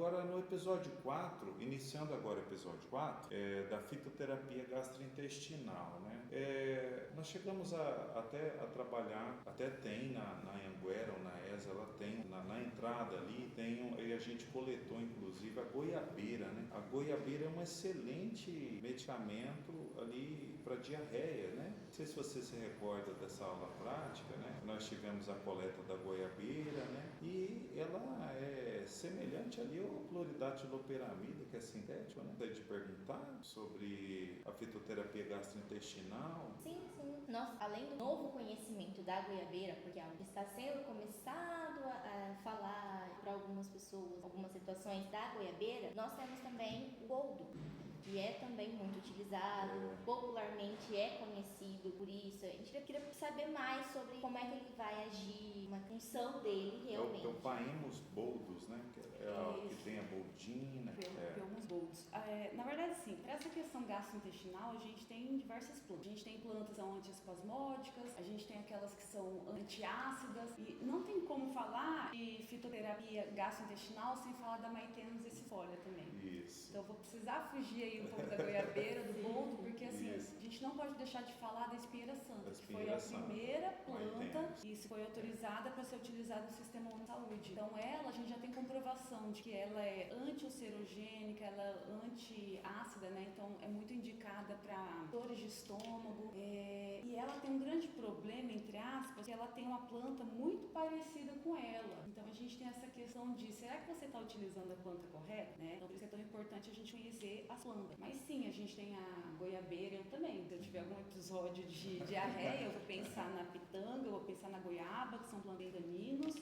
Agora no episódio 4, iniciando agora o episódio 4, da fitoterapia gastrointestinal, né? Nós chegamos até a trabalhar, até tem na Anhanguera ou na ESA, ela tem na entrada ali, e a gente coletou inclusive a goiabeira, né? A goiabeira é um excelente medicamento ali para diarreia, né? Não sei se você se recorda dessa aula prática, né? Nós tivemos a coleta da goiabeira, né? E ela é semelhante ali ao cloridatilloperamida, que é sintético, né? Gostaria de perguntar sobre a fitoterapia gastrointestinal. Sim. Nós, além do novo conhecimento da goiabeira, porque está sendo começado a falar para algumas pessoas, algumas situações da goiabeira, nós temos também o boldo, que é também muito utilizado, popularmente é conhecido por isso. A gente queria saber mais sobre como é que ele vai agir, uma função dele realmente. É o Paemus boldos, né? Que que tem a boldina. Alguns boldos. Na verdade, sim, para essa questão gastrointestinal, a gente tem diversas plantas. A gente tem plantas antiespasmódicas, a gente tem aquelas que são antiácidas, e não tem como falar de fitoterapia gastrointestinal sem falar da Maithaenus acifólia também. Isso. Então, eu vou precisar fugir aí um pouco da goiabeira, do boldo, porque assim, a gente não pode deixar de falar da espinheira santa, que foi a primeira planta e foi autorizada para ser utilizada no Sistema Único de Saúde. Então, a gente já tem comprovação de que ela é anti-ulcerogênica, ela é anti-ácida, né? Então, é muito indicada para dores de estômago. E ela tem um grande problema, entre aspas, que ela tem uma planta muito parecida com ela. Então, a gente tem essa questão de, será que você está utilizando a planta correta, né? Então, por isso é tão importante a gente conhecer as plantas. Mas sim, a gente tem a goiabeira, eu também. Se eu tiver algum episódio de diarreia, eu vou pensar na pitanga, eu vou pensar na goiaba, que são plantas daninos.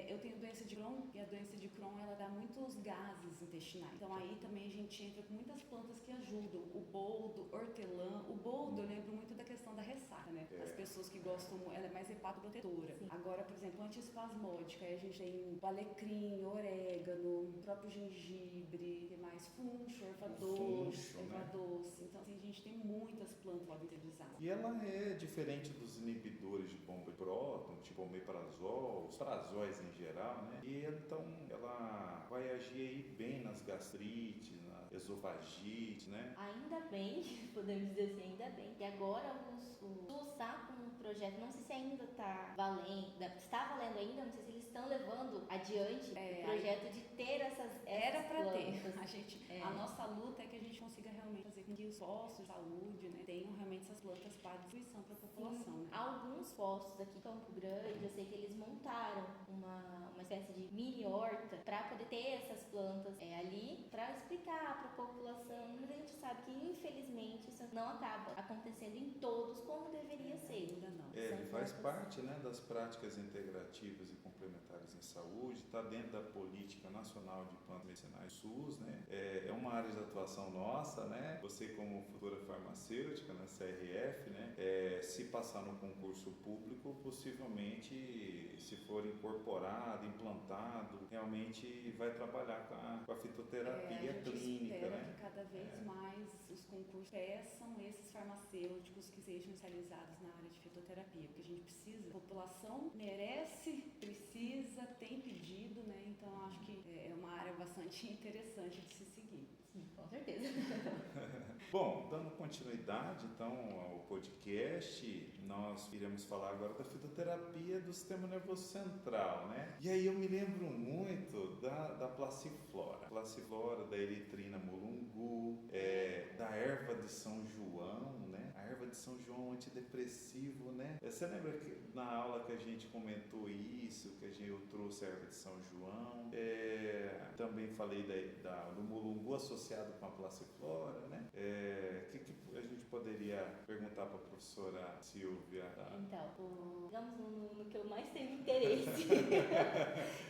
Eu tenho doença de Crohn, e a doença de Crohn, ela dá muitos gases intestinais. Então, aí também a gente entra com muitas plantas que ajudam. O boldo, hortelã. O boldo, eu lembro muito da questão da ressaca, né? As pessoas que gostam, ela é mais hepatoprotetora. Sim. Agora, por exemplo, antiespasmódica, aí a gente tem o alecrim, orégano, o próprio gengibre, que mais? Funcho, erva doce. Então, assim, a gente tem muitas plantas que podem ser usadas. E ela é diferente dos inibidores de bomba de próton, tipo omeprazol, os prazóis em geral, né? E então ela vai agir aí bem nas gastrites, na esofagite, né? Ainda bem, podemos dizer assim, ainda bem. E agora o SUS está com um projeto, não sei se ainda está valendo ainda, não sei se eles estão levando adiante o projeto de ter essas era para plantas. ter. A nossa luta é que a gente consiga realmente fazer com que os postos de saúde, né, tenham realmente essas plantas para distribuição para a população. Né? Alguns postos aqui em Campo Grande, eu sei que eles montaram uma espécie de mini horta para poder ter essas plantas ali, para explicar para a população, mas a gente sabe que infelizmente isso não acaba acontecendo em todos como deveria ser. Ainda não. Ele faz parte, né, das práticas integrativas e complementares em saúde, está dentro da política nacional de plantas medicinais SUS, né? É uma área de atuação nossa, né? Você como futura farmacêutica na CRF, né? Se passar no concurso público, possivelmente, se for incorporado, implantado, realmente vai trabalhar com a fitoterapia clínica, espera, né? Que cada vez mais os concursos peçam esses farmacêuticos que sejam especializados na área de fitoterapia, porque a gente precisa, a população merece, precisa, tem pedido, né? Então acho que é uma área bastante interessante de se seguir. Sim, com certeza. Bom, dando continuidade então ao podcast, nós iremos falar agora da fitoterapia do sistema nervoso central, né? E aí eu me lembro muito da Placiflora, da eritrina mulungu, da erva de São João, né? A erva de São João antidepressivo, né? Você lembra que na aula que a gente comentou isso, eu trouxe a erva de São João, também falei do mulungu associado com a Placiflora, né? Que a gente poderia perguntar para a professora Silvia? Então, digamos no que eu mais tenho interesse,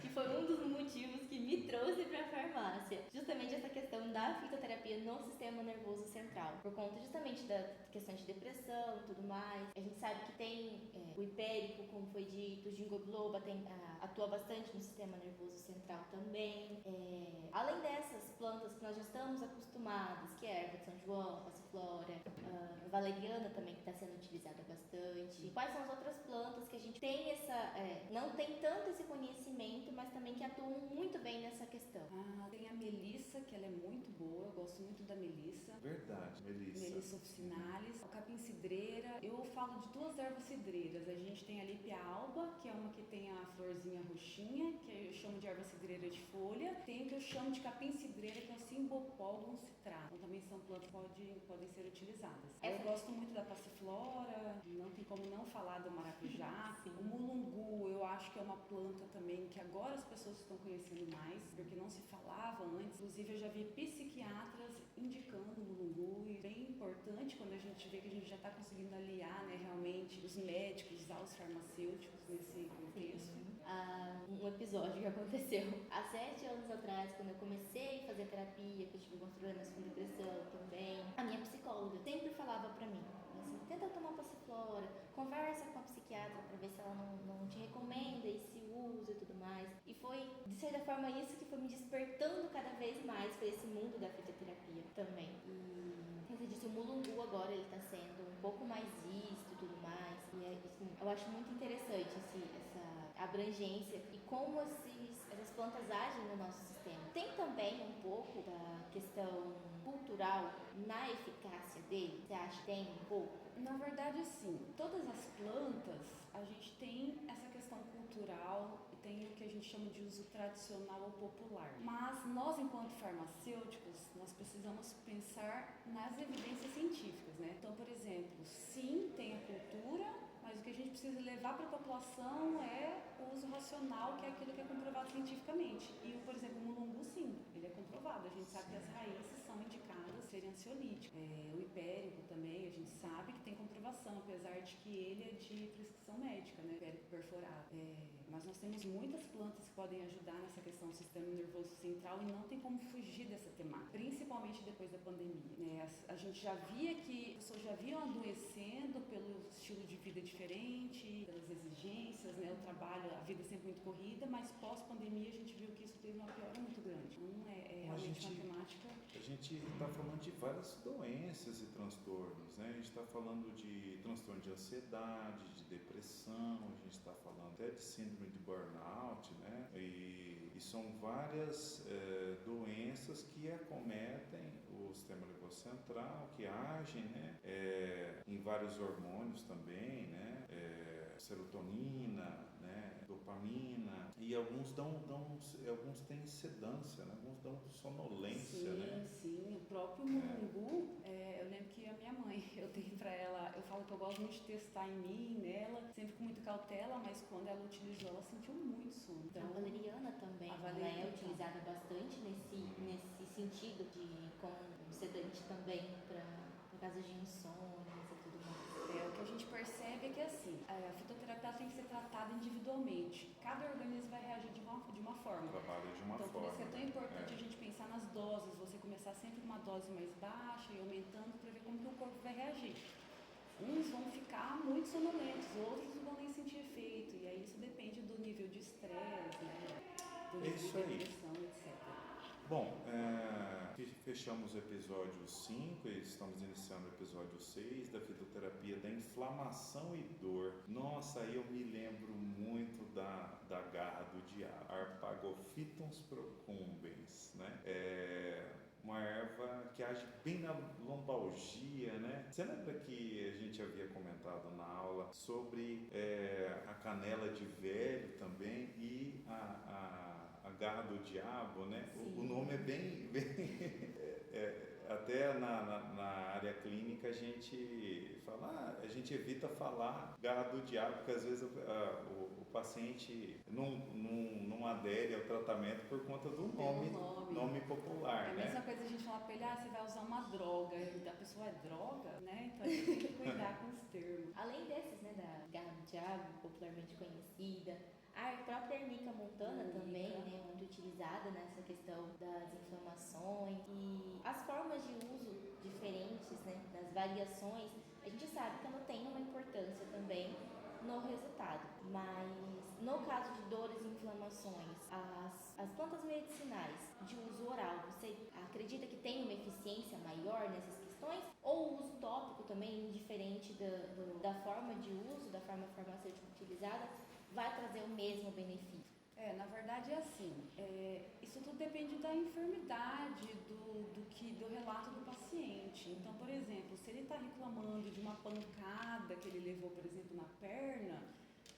que foi um dos motivos que me trouxe para a farmácia, justamente essa questão da fitoterapia no sistema nervoso central, por conta justamente da questão de depressão e tudo mais. A gente sabe que tem o hipérico, como foi dito, o ginkgo biloba atua bastante no sistema nervoso central também. Além dessas plantas que nós já estamos acostumados, que é a erva de São João, a passiflora, a valeriana também, que está sendo utilizada bastante. Quais são as outras plantas que a gente tem não tem tanto esse conhecimento, mas também que atuam muito bem nessa questão? Tem a ela é muito boa, eu gosto muito da melissa. Verdade, melissa. Melissa officinalis, a capim-cidreira. Eu falo de duas ervas cidreiras. A gente tem a Lípia alba, que é uma que tem a florzinha roxinha, que eu chamo de erva cidreira de folha. Tem o que eu chamo de capim-cidreira, que é o Cymbopogon citrata. Então também são plantas que podem ser utilizadas. Eu gosto muito da passiflora, não tem como não falar do maracujá. O mulungu, eu acho que é uma planta também que agora as pessoas estão conhecendo mais, porque não se falava antes. Inclusive eu já vi psiquiatras indicando o mulungu, e bem importante quando a gente vê que a gente já está conseguindo aliar, né, realmente os médicos aos farmacêuticos nesse contexto. Um episódio que aconteceu há 7 anos atrás, quando eu comecei a fazer terapia, que eu tive alguns problemas com depressão também, a minha psicóloga sempre falava pra mim, assim, tenta tomar passiflora, conversa com a psiquiatra pra ver se ela não te recomenda e se usa e tudo mais. E foi, de certa forma, isso que foi me despertando cada vez mais para esse mundo da fitoterapia também. E, como você disse, o mulungu agora ele tá sendo um pouco mais visto e tudo mais. E assim, eu acho muito interessante essa abrangência e como essas plantas agem no nosso sistema. Tem também um pouco da questão cultural na eficácia dele? Você acha que tem um pouco? Na verdade, sim. Todas as plantas, a gente tem essa questão cultural e tem o que a gente chama de uso tradicional ou popular. Mas nós, enquanto farmacêuticos, nós precisamos pensar nas evidências científicas, né? Então, por exemplo, sim, tem a cultura, mas o que a gente precisa levar para a população é o uso racional, que é aquilo que é comprovado cientificamente. E, por exemplo, o mulungu, sim, ele é comprovado. A gente sabe que as raízes são indicadas serem ansiolíticas. O hipérico também, a gente sabe que tem comprovação, apesar de que ele é de prescrição médica, né? Hipérico perforado. Mas nós temos muitas plantas que podem ajudar nessa questão do sistema nervoso central e não tem como fugir dessa temática, principalmente depois da pandemia, né? A gente já via que as pessoas já vinham adoecendo pelo estilo de vida diferente, pelas exigências, né? O trabalho, a vida sempre muito corrida, mas pós-pandemia a gente viu que isso teve uma piora muito grande. Não é realmente uma temática. A gente está falando de várias doenças e transtornos, né? A gente está falando de transtorno de ansiedade, de depressão, a gente está falando até de síndrome de burnout, né? E são várias doenças que acometem o sistema nervoso central, que agem, né? Em vários hormônios também, né? Serotonina, né? Dopamina, e alguns alguns têm sedância, né? Alguns dão sonolência, sim, né? Sim, o próprio mulungu, eu lembro que a minha mãe, eu tenho pra ela, eu falo que eu gosto muito de testar em mim, nela, sempre com muita cautela, mas quando ela utilizou, ela sentiu muito sono. Então, a valeriana também, ela é utilizada bastante nesse sentido com sedante também para casos de insônia e tudo mais. O que a gente percebe é que assim, a fitoterapia tem que ser tratada individualmente. Cada organismo vai reagir de uma forma. Trabalha de uma forma. Então, por isso é tão importante a gente pensar nas doses, você começar sempre com uma dose mais baixa e aumentando para ver como que o corpo vai reagir. Uns vão ficar muito sonolentos, outros não vão nem sentir efeito. E aí isso depende do nível de estresse, né? Do nível de depressão, etc. Bom, fechamos o episódio 5 e estamos iniciando o episódio 6 da fitoterapia da inflamação e dor. Nossa, aí eu me lembro muito da garra do diabo, Arpagophytons procumbens, né? Uma erva que age bem na lombalgia, né? Você lembra que a gente havia comentado na aula sobre a canela de velho também e a garra do diabo, né? O nome é bem até na área clínica a gente fala, a gente evita falar garra do diabo, porque às vezes o paciente não adere ao tratamento por conta do nome popular, é a né? mesma coisa a gente falar para ele, você vai usar uma droga, e a pessoa é droga, né? Então a gente tem que cuidar com os termos. Além desses, né, da garra do diabo, popularmente conhecida, a própria Arnica montana também, né, muito utilizada nessa questão das inflamações, e as formas de uso diferentes, né, das variações, a gente sabe que ela tem uma importância também no resultado, mas no caso de dores e inflamações, as plantas medicinais de uso oral, você acredita que tem uma eficiência maior nessas questões? Ou o uso tópico também, indiferente da forma de uso, da forma farmacêutica utilizada, vai trazer o mesmo benefício? Na verdade é assim, isso tudo depende da enfermidade, do relato do paciente. Então, por exemplo, se ele está reclamando de uma pancada que ele levou, por exemplo, na perna,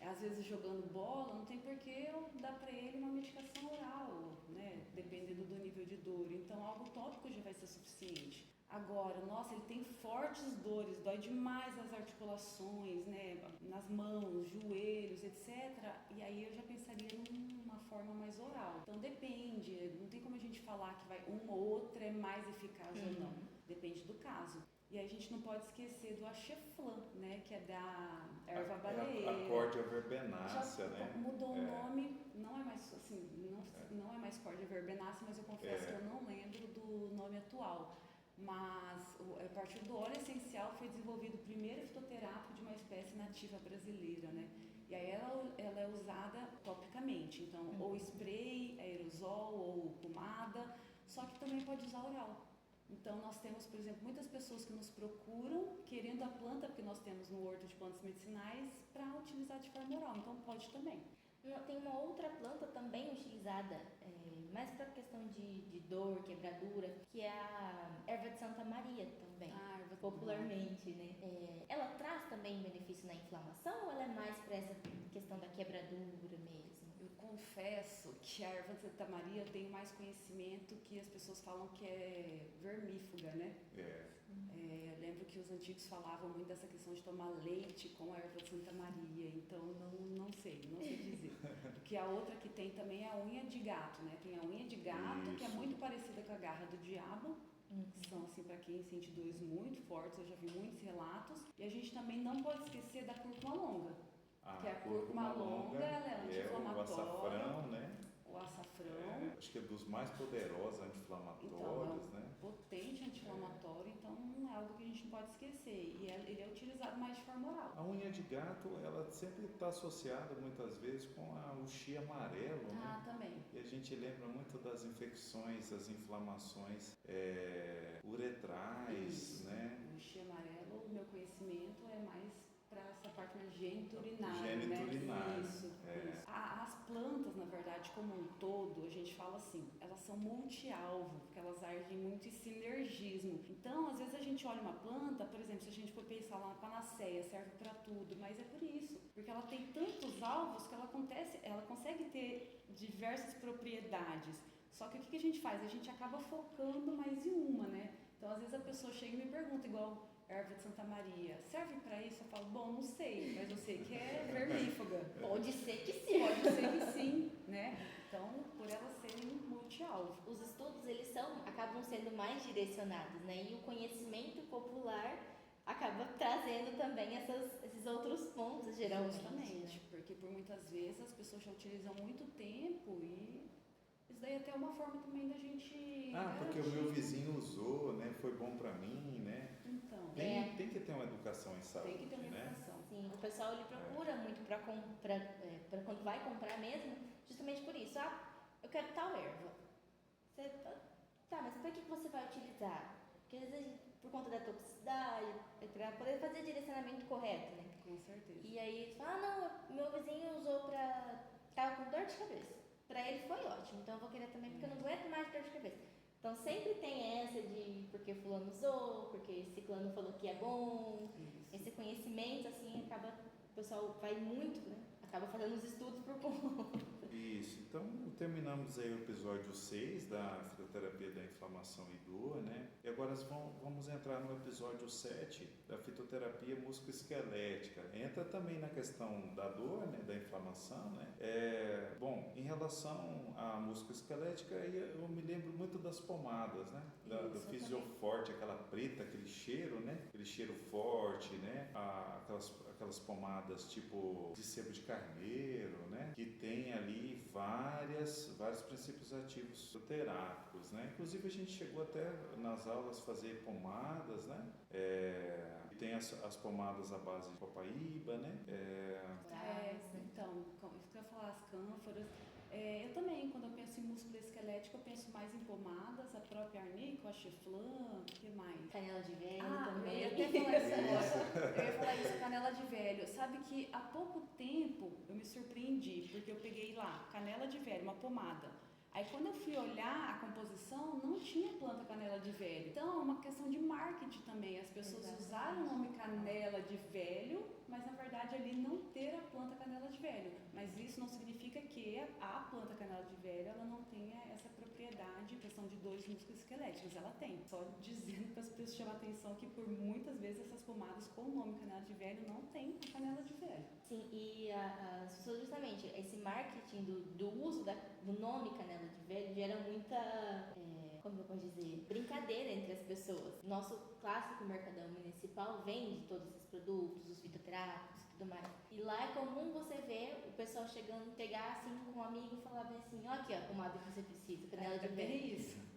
às vezes jogando bola, não tem por que eu dar para ele uma medicação oral, né? Dependendo do nível de dor. Então, algo tópico já vai ser suficiente. Agora, nossa, ele tem fortes dores, dói demais as articulações, né, nas mãos, joelhos, etc. E aí eu já pensaria numa forma mais oral. Então depende, não tem como a gente falar que uma ou outra é mais eficaz ou não. Depende do caso. E aí a gente não pode esquecer do Axeflan, né, que é da erva baleeira. A Cordia verbenácea, né? Mudou o nome, não é mais assim, não é mais Cordia verbenácea, mas eu confesso que eu não lembro do nome atual. Mas a partir do óleo essencial foi desenvolvido o primeiro fitoterápico de uma espécie nativa brasileira, né? E aí ela é usada topicamente, então ou spray, aerosol ou pomada, só que também pode usar oral. Então nós temos, por exemplo, muitas pessoas que nos procuram querendo a planta, porque nós temos no Horto de Plantas Medicinais, para utilizar de forma oral, então pode também. Tem uma outra planta também utilizada mais para questão de dor, quebradura, que é a erva de Santa Maria também, popularmente, né? Ela traz também benefício na inflamação ou ela é mais para essa questão da quebradura mesmo? Eu confesso que a erva de Santa Maria eu tenho mais conhecimento que as pessoas falam que é vermífuga, né? Eu lembro que os antigos falavam muito dessa questão de tomar leite com a erva de Santa Maria, então não sei dizer. Porque a outra que tem também é a unha de gato, né? Tem a unha de gato, que é muito parecida com a garra do diabo. São, assim, para quem sente dores muito fortes, eu já vi muitos relatos. E a gente também não pode esquecer da cúrcuma longa. Que a cúrcuma longa, ela é anti-inflamatória. O açafrão, né? O açafrão. Acho que é dos mais poderosos anti-inflamatórios, então, né? Potente anti-inflamatório, então é algo que a gente não pode esquecer. E ele é utilizado mais de forma oral. A unha de gato, ela sempre está associada muitas vezes com o xi amarelo, né? Também. E a gente lembra muito das infecções, das inflamações uretrais, né? O xi amarelo, o meu conhecimento é mais para essa parte mais geniturinária, geniturinária, né? Isso. As plantas, na verdade, como um todo, a gente fala assim, elas são multi-alvo, porque elas agem muito em sinergismo. Então, às vezes a gente olha uma planta, por exemplo, se a gente for pensar lá na panaceia, serve para tudo, mas é por isso, porque ela tem tantos alvos que ela consegue ter diversas propriedades. Só que o que a gente faz? A gente acaba focando mais em uma, né? Então, às vezes a pessoa chega e me pergunta, igual erva de Santa Maria, serve para isso? Eu falo, bom, não sei, mas eu sei que é vermífuga. Pode ser que sim. Pode ser que sim, né? Então, por elas serem multi-alvo. Os estudos, eles acabam sendo mais direcionados, né? E o conhecimento popular acaba trazendo também esses outros pontos, geralmente. Justamente, porque por muitas vezes as pessoas já utilizam muito tempo e isso daí é até uma forma também da gente porque o meu vizinho usou, né? Foi bom para mim, né? Então, tem que ter uma educação em saúde, tem que ter uma educação. Sim, o pessoal ele procura muito para quando vai comprar mesmo, justamente por isso. Eu quero tal erva. Mas para que você vai utilizar? Porque às vezes por conta da toxicidade, para poder fazer o direcionamento correto, né? Com certeza. E aí eles falam, meu vizinho usou tava com dor de cabeça. Para ele foi ótimo, então eu vou querer também, porque eu não aguento mais dor de cabeça. Então sempre tem essa de porque fulano usou, porque ciclano falou que é bom. Isso. Esse conhecimento, assim, o pessoal vai muito, né? Acaba fazendo os estudos por conta. Isso, então terminamos aí o episódio 6 da fitoterapia da inflamação e dor, né? E agora vamos entrar no episódio 7 da fitoterapia musculoesquelética. Entra também na questão da dor, né? Da inflamação, né? Bom, em relação à musculoesquelética, eu me lembro muito das pomadas, né? Do Fisioforte, aquela preta, aquele cheiro, né? Aquele cheiro forte, né? Aquelas pomadas tipo de sebo de carneiro, né? Que tem ali vários princípios ativos terápicos, né? Inclusive a gente chegou até nas aulas fazer pomadas, né? Tem as pomadas à base de copaíba, né? Então, isso que eu ia falar, as cânforas. Eu também, quando eu penso em músculo esquelético, eu penso mais em pomadas. A própria arnica, a chiflã, o que mais? Canela de velho Eu também. ia até falar isso agora. Eu ia falar isso, canela de velho. Sabe que há pouco tempo eu me surpreendi, porque eu peguei lá, canela de velho, uma pomada. Aí quando eu fui olhar a composição, não tinha planta canela de velho. Então é uma questão de marketing também. As pessoas usaram o nome canela de velho, mas na verdade ali não ter a planta canela de velho. Mas isso não significa que a planta canela de velho ela não tenha essa propriedade, questão de dores musculoesqueléticas. Ela tem. Só dizendo para as pessoas chamar atenção que por muitas vezes essas pomadas com o nome canela de velho não tem a canela de velho. Sim, e as pessoas justamente, esse marketing do uso do nome canela de velho gera muita, como eu posso dizer, brincadeira entre as pessoas. Nosso clássico mercadão municipal vende todos esses produtos, os fitoterápicos e tudo mais. E lá é comum você ver o pessoal pegar assim com um amigo e falar bem assim, ó aqui ó, a pomada que você precisa, canela de velho. É isso.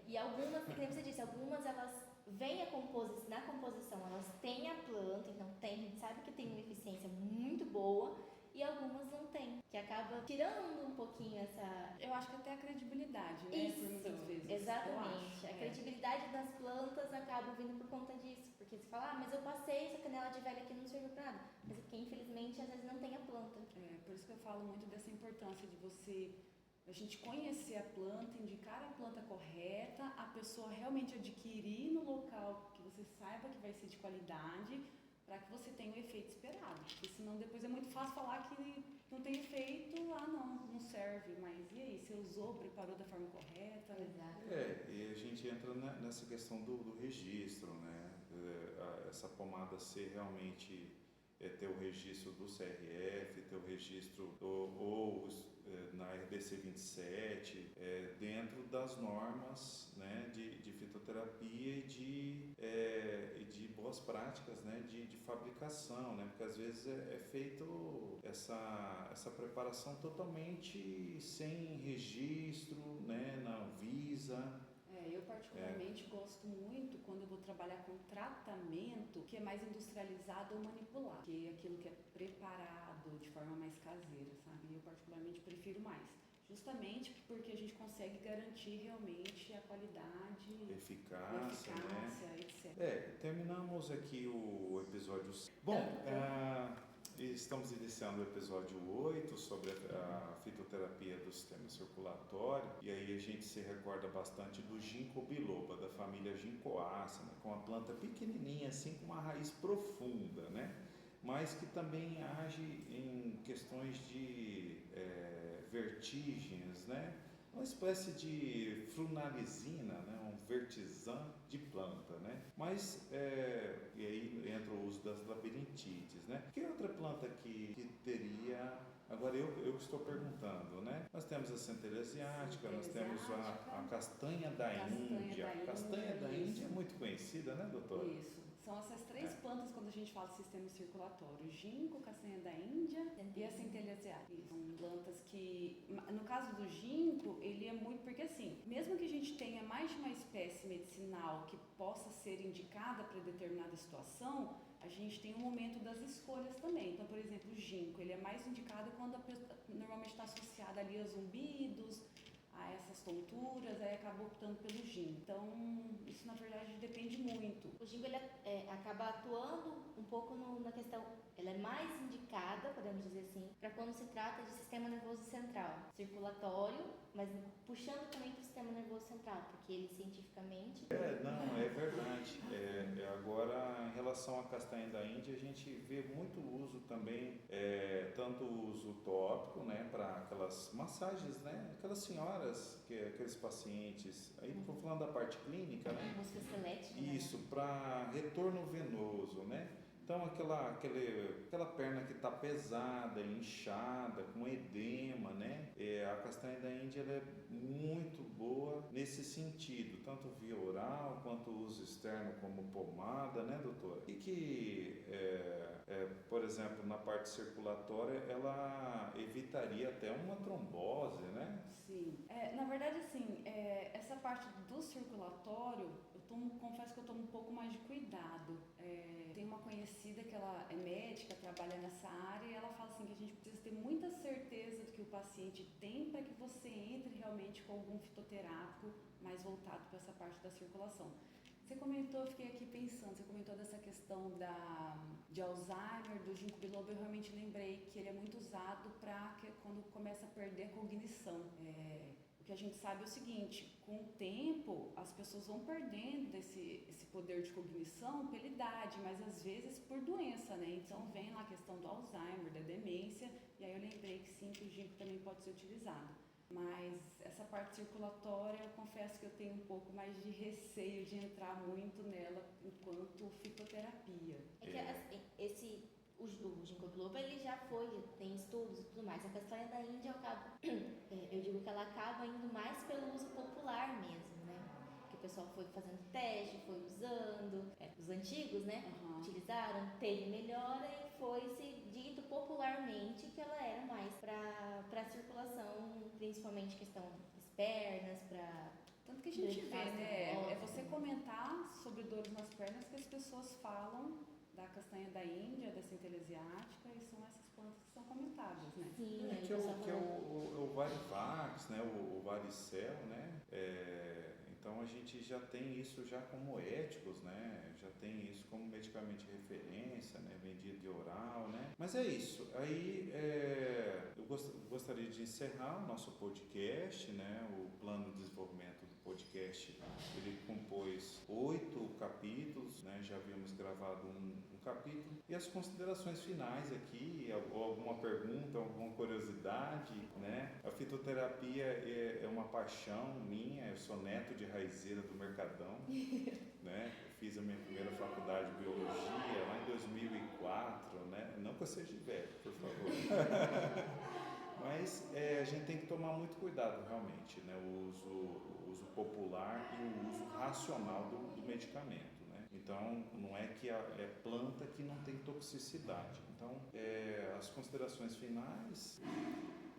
E algumas, como você disse, algumas elas vêm na composição, elas têm a planta, então a gente sabe que tem uma eficiência muito boa, e algumas não tem, que acaba tirando um pouquinho essa... Eu acho que até a credibilidade, né? Isso, por muitas vezes. exatamente. A credibilidade das plantas acaba vindo por conta disso, porque você fala, mas eu passei essa canela de velho aqui, não serviu pra nada, mas é porque infelizmente às vezes não tem a planta. Por isso que eu falo muito dessa importância de a gente conhecer a planta, indicar a planta correta, a pessoa realmente adquirir no local que você saiba que vai ser de qualidade, para que você tenha o efeito esperado. Porque senão depois é muito fácil falar que não tem efeito, não serve. Mas e aí, você usou, preparou da forma correta? Exato. E a gente entra nessa questão do registro, né? Essa pomada ser realmente ter o registro do CRF, ter o registro na RDC 27, dentro das normas, né, de fitoterapia e de boas práticas, né, de fabricação, né, porque às vezes é feito essa preparação totalmente sem registro, né, na Anvisa. Eu particularmente gosto muito quando eu vou trabalhar com tratamento que é mais industrializado ou manipulado, que é aquilo que é preparado de forma mais caseira, sabe? Eu particularmente prefiro mais, justamente porque a gente consegue garantir realmente a qualidade, Eficácia, né? etc. Terminamos aqui o episódio. Bom, estamos iniciando o episódio 8 sobre a fitoterapia do sistema circulatório, e aí a gente se recorda bastante do ginkgo biloba, da família Ginkgoaceae, né, com uma planta pequenininha assim, com uma raiz profunda, né, mas que também age em questões de vertigens, né, uma espécie de flunalizina, né, um vertizan de planta, né? Mas, e aí entra o uso das labirintites, né? Que outra planta que teria... Agora eu estou perguntando, né? Nós temos a centelha asiática, nós temos a castanha da Índia. A castanha da Índia é muito conhecida, né, doutora? Isso. São essas três plantas quando a gente fala de sistema circulatório: ginkgo, castanha da Índia e a centelha asiática. São plantas que, no caso do ginkgo, ele é muito... Porque assim, mesmo que a gente tenha mais de uma espécie medicinal que possa ser indicada para determinada situação, a gente tem um momento das escolhas também. Então, por exemplo, o ginkgo, ele é mais indicado quando a pessoa normalmente está associada ali a zumbidos, a essas tonturas, aí acaba optando pelo ginkgo. Então, isso na verdade depende muito. O ginkgo ele acaba atuando um pouco na questão, ela é mais indicada, podemos dizer assim, para quando se trata de sistema nervoso central, circulatório, mas puxando também para o sistema nervoso central, porque ele cientificamente... É verdade. Agora, em relação à castanha da Índia, a gente vê muito uso também, tanto o uso tópico, né, para aquelas massagens, né, aquelas senhoras, aqueles pacientes, aí estou falando da parte clínica, né? Musculoesquelética. Isso, para retorno venoso, né? Então, aquela perna que está pesada, inchada, com edema, né? A castanha da Índia ela é muito boa nesse sentido, tanto via oral quanto uso externo como pomada, né, doutora? E que, por exemplo, na parte circulatória, ela evitaria até uma trombose, né? Sim. Na verdade, assim, essa parte do circulatório, eu confesso que eu tomo um pouco mais de cuidado. Tem uma conhecida que ela é médica, trabalha nessa área, e ela fala assim que a gente precisa ter muita certeza do que o paciente tem para que você entre realmente com algum fitoterápico mais voltado para essa parte da circulação. Você comentou, eu fiquei aqui pensando, você comentou dessa questão de Alzheimer, do ginkgo biloba, eu realmente lembrei que ele é muito usado para quando começa a perder a cognição. O que a gente sabe é o seguinte, com o tempo as pessoas vão perdendo esse poder de cognição pela idade, mas às vezes por doença, né? Então vem lá a questão do Alzheimer, da demência, e aí eu lembrei que sim, que o ginkgo também pode ser utilizado. Mas essa parte circulatória, eu confesso que eu tenho um pouco mais de receio de entrar muito nela enquanto fitoterapia. O ginkgo biloba, ele já tem estudos e tudo mais. A castanha da Índia, eu digo que ela acaba indo mais pelo uso popular mesmo, né? Que o pessoal foi fazendo teste, foi usando, os antigos, né? Utilizaram, teve melhora e foi se dito popularmente que ela era mais para circulação, principalmente questão das pernas, tanto que a gente vê, né? É você comentar sobre dores nas pernas que as pessoas falam da castanha da Índia, da centelha asiática, e são essas plantas que são comentadas, né? Sim, que é o Varivax, né? O Varicel, né? Então a gente já tem isso já como éticos, né? Já tem isso como medicamento de referência, né? Vendido de oral, né? Mas é isso. Aí eu gostaria de encerrar o nosso podcast, né? O plano de desenvolvimento do podcast, ele compôs 8 capítulos, né? Já havíamos gravado um capítulo. E as considerações finais aqui, ou alguma pergunta, alguma curiosidade, né? A fitoterapia é uma paixão minha, eu sou neto de raizeira do Mercadão, né? Eu fiz a minha primeira faculdade de biologia lá em 2004, né? Não que eu seja velho, por favor. Mas a gente tem que tomar muito cuidado realmente, né? O uso popular e o uso racional do medicamento. Então, não é que é planta que não tem toxicidade. Então, as considerações finais...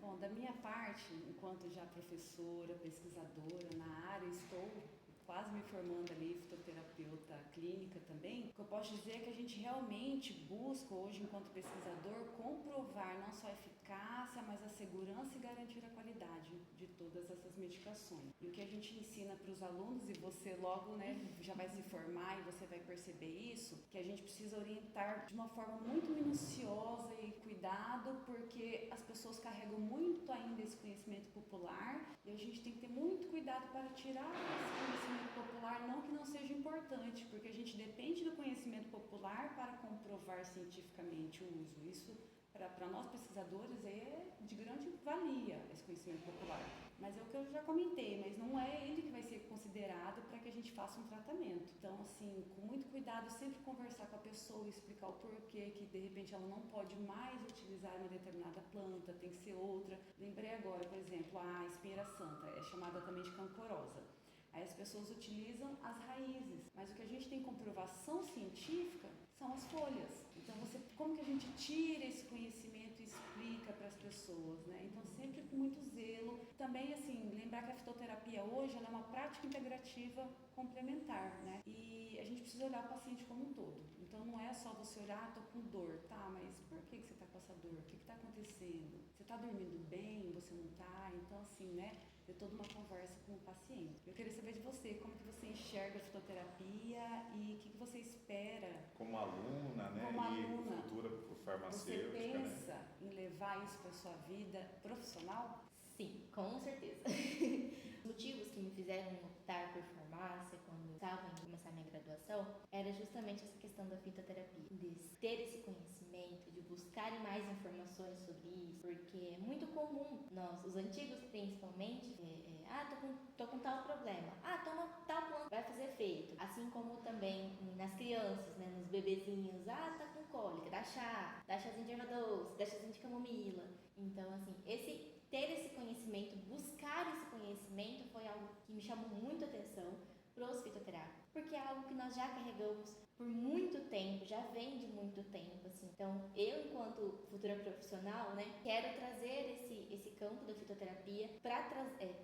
Bom, da minha parte, enquanto já professora, pesquisadora na área, estou quase me formando ali, fitoterapeuta clínica também, o que eu posso dizer é que a gente realmente busca hoje, enquanto pesquisador, comprovar não só a eficácia, mas a segurança e garantir a qualidade de todas essas medicações. E o que a gente ensina para os alunos, e você logo, né, já vai se formar e você vai perceber isso, que a gente precisa orientar de uma forma muito minuciosa e cuidado, porque as pessoas carregam muito ainda esse conhecimento popular e a gente tem que ter muito cuidado para tirar esse conhecimento popular, não que não seja importante, porque a gente depende do conhecimento popular para comprovar cientificamente o uso. Isso, para nós pesquisadores, é de grande valia, esse conhecimento popular. Mas é o que eu já comentei, mas não é ele que vai ser considerado para que a gente faça um tratamento. Então, assim, com muito cuidado, sempre conversar com a pessoa, explicar o porquê, que de repente ela não pode mais utilizar uma determinada planta, tem que ser outra. Lembrei agora, por exemplo, a espinheira santa, é chamada também de cancorosa. Aí as pessoas utilizam as raízes, mas o que a gente tem comprovação científica são as folhas. Então, como que a gente tira esse conhecimento e explica para as pessoas, né? Então, sempre com muito zelo. Também, assim, lembrar que a fitoterapia hoje ela é uma prática integrativa complementar, né? E a gente precisa olhar o paciente como um todo. Então, não é só você olhar, tô com dor, tá? Mas por que você tá com essa dor? O que está acontecendo? Você tá dormindo bem? Você não tá? Então, assim, né? Ter toda uma conversa com o paciente. Eu queria saber de você, como que você enxerga a fitoterapia e o que você espera? Como aluna, né? Como aluna, e futura farmacêutica, você pensa, né? em levar isso para a sua vida profissional? Sim, com certeza. Os motivos que me fizeram optar por farmácia quando eu estava em começar a minha graduação era justamente essa questão da fitoterapia, de ter esse conhecimento, de buscar mais informações sobre isso, porque é muito comum nós, os antigos principalmente, tô com tal problema, toma tal planta, vai fazer efeito, assim como também nas crianças, né, nos bebezinhos, tá com cólica, dá chazinho de erva doce, dá chazinho de camomila. Então, assim, ter esse conhecimento, buscar esse conhecimento foi algo que me chamou muito a atenção para os fitoterápicos, porque é algo que nós já carregamos por muito tempo, já vem de muito tempo, assim. Então, eu, enquanto futura profissional, né, quero trazer esse campo da fitoterapia para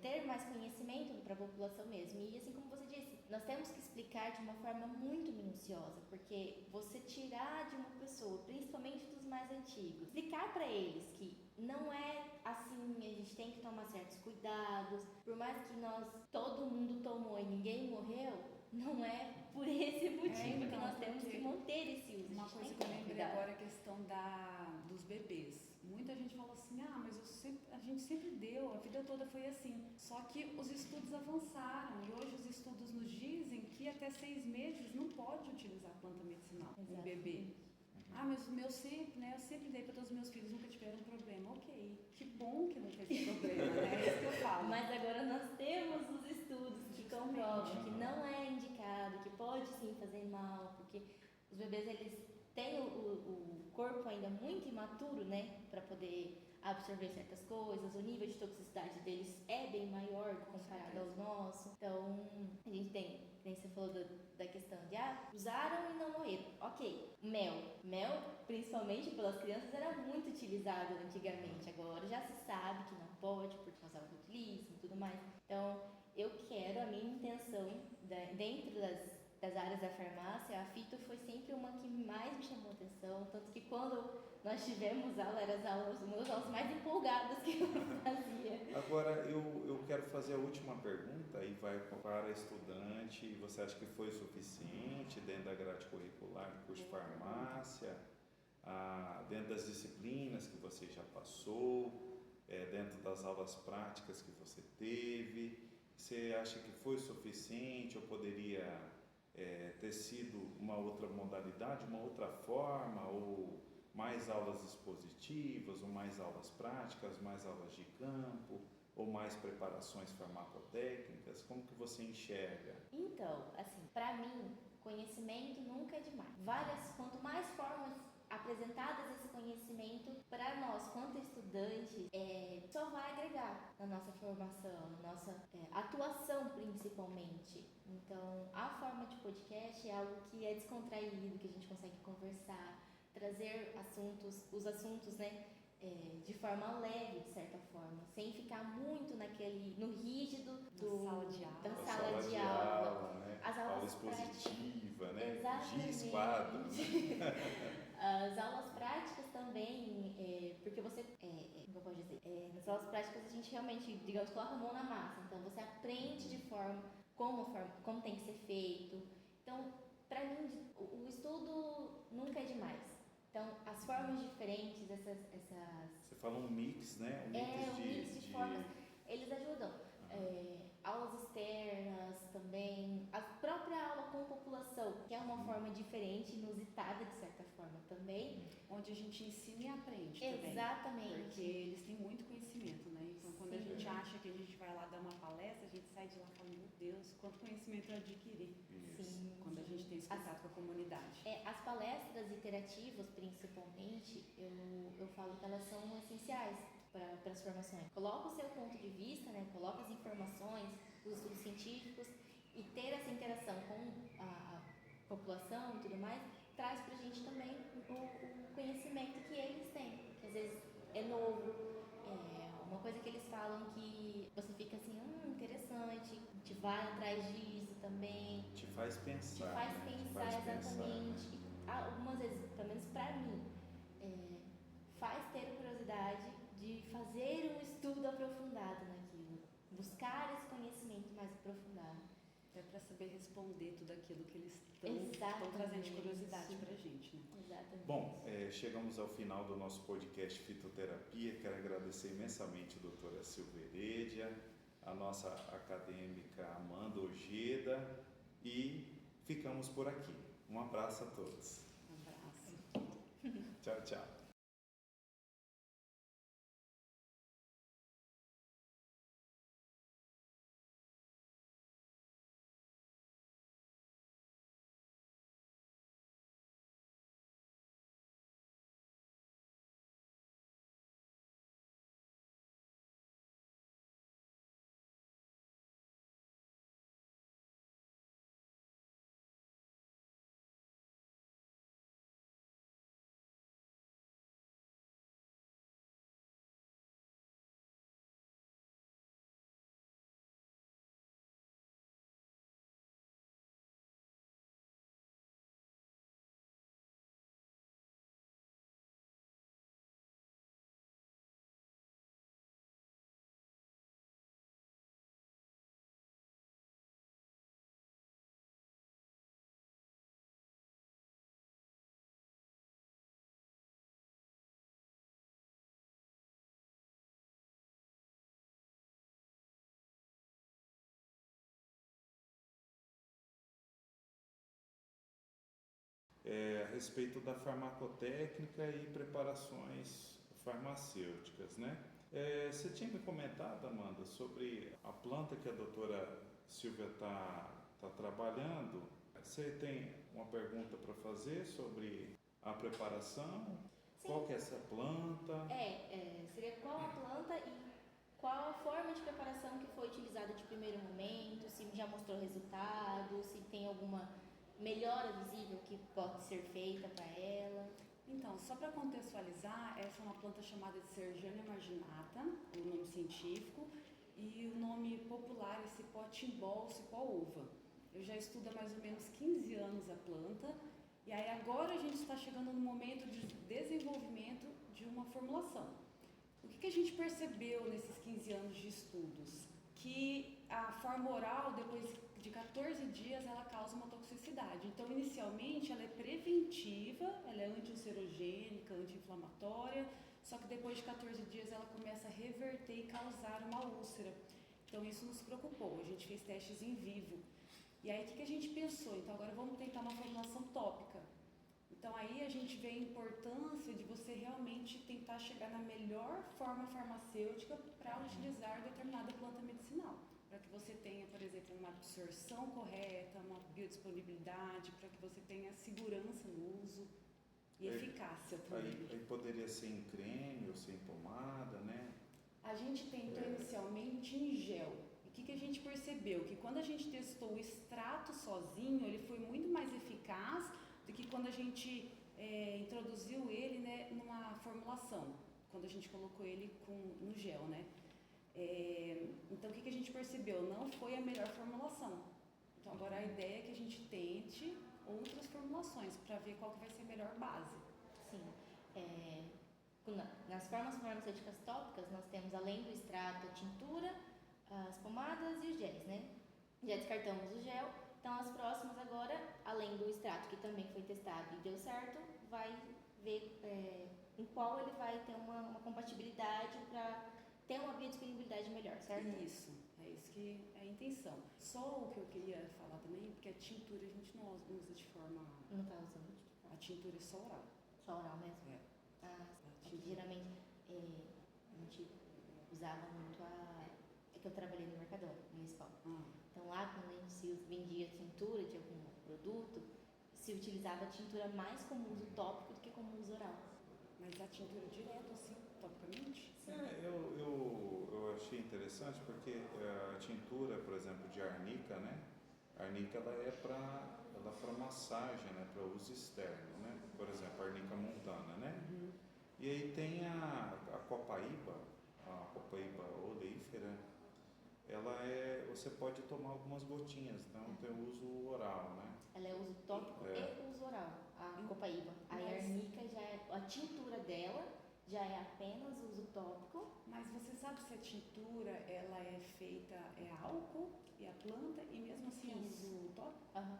ter mais conhecimento para a população mesmo. E assim como você disse, nós temos que explicar de uma forma muito minuciosa, porque você tirar de uma pessoa, principalmente dos mais antigos, explicar para eles que não é assim, a gente tem que tomar certos cuidados, por mais que todo mundo tomou e ninguém morreu, não é por esse motivo que nós temos que manter esse uso. Uma coisa que eu lembrei agora é a questão dos bebês. Muita gente falou assim, mas a gente sempre deu, a vida toda foi assim. Só que os estudos avançaram e hoje os estudos nos dizem que até 6 meses não pode utilizar planta medicinal, um bebê. Mas o meu sempre, né? Eu sempre dei para todos os meus filhos, nunca tiveram problema. Ok, que bom que não teve problema, né? É isso que eu falo. Mas agora nós temos os estudos que comprovam que não é indicado, que pode sim fazer mal, porque os bebês eles têm o corpo ainda muito imaturo, né? Para poder absorver certas coisas, o nível de toxicidade deles é bem maior comparado aos nossos. Então, a gente tem, nem você falou da questão de usaram e não morreram. Ok, mel, principalmente pelas crianças, era muito utilizado antigamente. Agora já se sabe que não pode por causa do botulismo e tudo mais. Então, a minha intenção dentro das áreas da farmácia, a fito foi sempre uma que mais me chamou atenção, tanto que quando nós tivemos aula, eram as meus aulas mais empolgadas que eu fazia. Agora, eu quero fazer a última pergunta e vai para a estudante. Você acha que foi suficiente dentro da grade curricular do curso de farmácia, dentro das disciplinas que você já passou, dentro das aulas práticas que você teve? Você acha que foi suficiente ou poderia ter sido uma outra modalidade, uma outra forma, ou mais aulas expositivas, ou mais aulas práticas, mais aulas de campo, ou mais preparações farmacotécnicas? Como que você enxerga? Então, assim, para mim, conhecimento nunca é demais. Quanto mais formas apresentadas esse conhecimento para nós, quanto estudantes, só vai agregar na nossa formação, na nossa atuação principalmente. Então, a forma de podcast é algo que é descontraído, que a gente consegue conversar, trazer os assuntos, né, de forma leve, de certa forma, sem ficar muito no rígido da sala de aula. Né? As aulas aula expositiva, né? Exatamente. Giz quadro. As aulas práticas também, porque você, como eu posso dizer, nas aulas práticas a gente realmente, digamos, coloca a mão na massa, então você aprende de como tem que ser feito. Então, para mim, o estudo nunca é demais. Então, as formas diferentes, Você fala um mix, né? Um mix de formas, eles ajudam. Aulas externas também, a própria aula com população, que é uma forma diferente, inusitada de certa forma também. Onde a gente ensina e aprende também. Exatamente. Porque eles têm muito conhecimento, né? Então, quando a gente acha que a gente vai lá dar uma palestra, a gente sai de lá falando, meu Deus, quanto conhecimento eu adquiri. Sim. Quando a gente tem esse contato com a comunidade. As palestras iterativas, principalmente, eu falo que elas são essenciais para transformações. Coloca o seu ponto de vista, né? Coloca as informações, os estudos científicos e ter essa interação com a população e tudo mais, traz para a gente também o conhecimento que eles têm, que às vezes é novo, uma coisa que eles falam que você fica assim, interessante, a gente vai atrás disso também. Te faz pensar. Te faz pensar, exatamente. Pensar, né? Algumas vezes, pelo menos para mim, faz ter curiosidade de fazer um estudo aprofundado naquilo, buscar esse conhecimento mais aprofundado. Até para saber responder tudo aquilo que eles estão trazendo de curiosidade para a gente, né? Exatamente. Bom, chegamos ao final do nosso podcast Fitoterapia. Quero agradecer imensamente a doutora Silvia Heredia, a nossa acadêmica Amanda Ojeda, e ficamos por aqui. Um abraço a todos. Um abraço. Tchau, tchau. a respeito da farmacotécnica e preparações farmacêuticas, né? Você tinha me comentado, Amanda, sobre a planta que a doutora Silvia está trabalhando. Você tem uma pergunta para fazer sobre a preparação? Sim. Qual que é essa planta? Seria qual a planta e qual a forma de preparação que foi utilizada de primeiro momento, se já mostrou resultado, se tem alguma melhora visível que pode ser feita para ela. Então, só para contextualizar, essa é uma planta chamada de Sergânia marginata, o nome científico, e o nome popular é cipó timbó ou cipó uva. Eu já estudo há mais ou menos 15 anos a planta, e aí agora a gente está chegando no momento de desenvolvimento de uma formulação. O que a gente percebeu nesses 15 anos de estudos? Que a forma oral, depois de 14 dias, ela causa uma toxicidade. Então, inicialmente, ela é preventiva, ela é anti-ulcerogênica, anti-inflamatória, só que depois de 14 dias ela começa a reverter e causar uma úlcera. Então, isso nos preocupou. A gente fez testes em vivo. E aí, o que a gente pensou? Então, agora vamos tentar uma formulação tópica. Então, aí a gente vê a importância de você realmente tentar chegar na melhor forma farmacêutica para utilizar determinada planta medicinal. Para que você tenha, por exemplo, uma absorção correta, uma biodisponibilidade, para que você tenha segurança no uso e eficácia também. Aí poderia ser em creme ou ser em pomada, né? A gente tentou inicialmente em gel. E o que a gente percebeu? Que quando a gente testou o extrato sozinho, ele foi muito mais eficaz do que quando a gente introduziu ele, né, numa formulação, quando a gente colocou ele no gel, né? Então, o que a gente percebeu? Não foi a melhor formulação. Então, agora a ideia é que a gente tente outras formulações para ver qual que vai ser a melhor base. Sim. Nas formas farmacêuticas tópicas, nós temos, além do extrato, a tintura, as pomadas e os géis, né? Já descartamos o gel. Então, as próximas agora, além do extrato, que também foi testado e deu certo, vai ver em qual ele vai ter uma compatibilidade para ter uma biodisponibilidade melhor, certo? Isso, é isso que é a intenção. Só o que eu queria falar também, porque a tintura a gente não usa de forma... Não está usando de forma... A tintura é só oral. Só oral mesmo? Geralmente, a gente usava muito que eu trabalhei no Mercadão Municipal. Então lá, quando a gente se vendia tintura de algum produto, se utilizava a tintura mais como uso tópico do que como uso oral. Mas a tintura direto, assim, topicamente? Eu achei interessante porque a tintura, por exemplo, de arnica, né? A arnica ela é para massagem, né? Para uso externo, né? Por exemplo, a arnica montana, né? Uhum. E aí tem a copaíba oleífera. Você pode tomar algumas gotinhas, então tem o uso oral, né? Ela é uso tópico e uso oral, a copaíba. A arnica a tintura dela já é apenas uso tópico. Mas você sabe se a tintura ela é feita, álcool e a planta e mesmo assim uso tópico? Aham.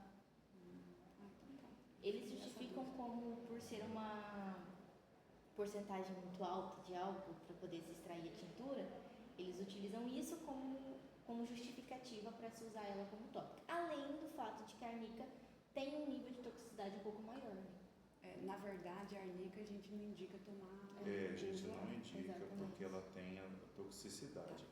Então tá. Eles justificam como por ser uma porcentagem muito alta de álcool para poder se extrair a tintura, eles utilizam isso como justificativa para se usar ela como tópico. Além do fato de que a arnica tem um nível de toxicidade um pouco maior. Na verdade, a arnica a gente não indica tomar. A gente não indica. Exatamente. Porque ela tem a toxicidade.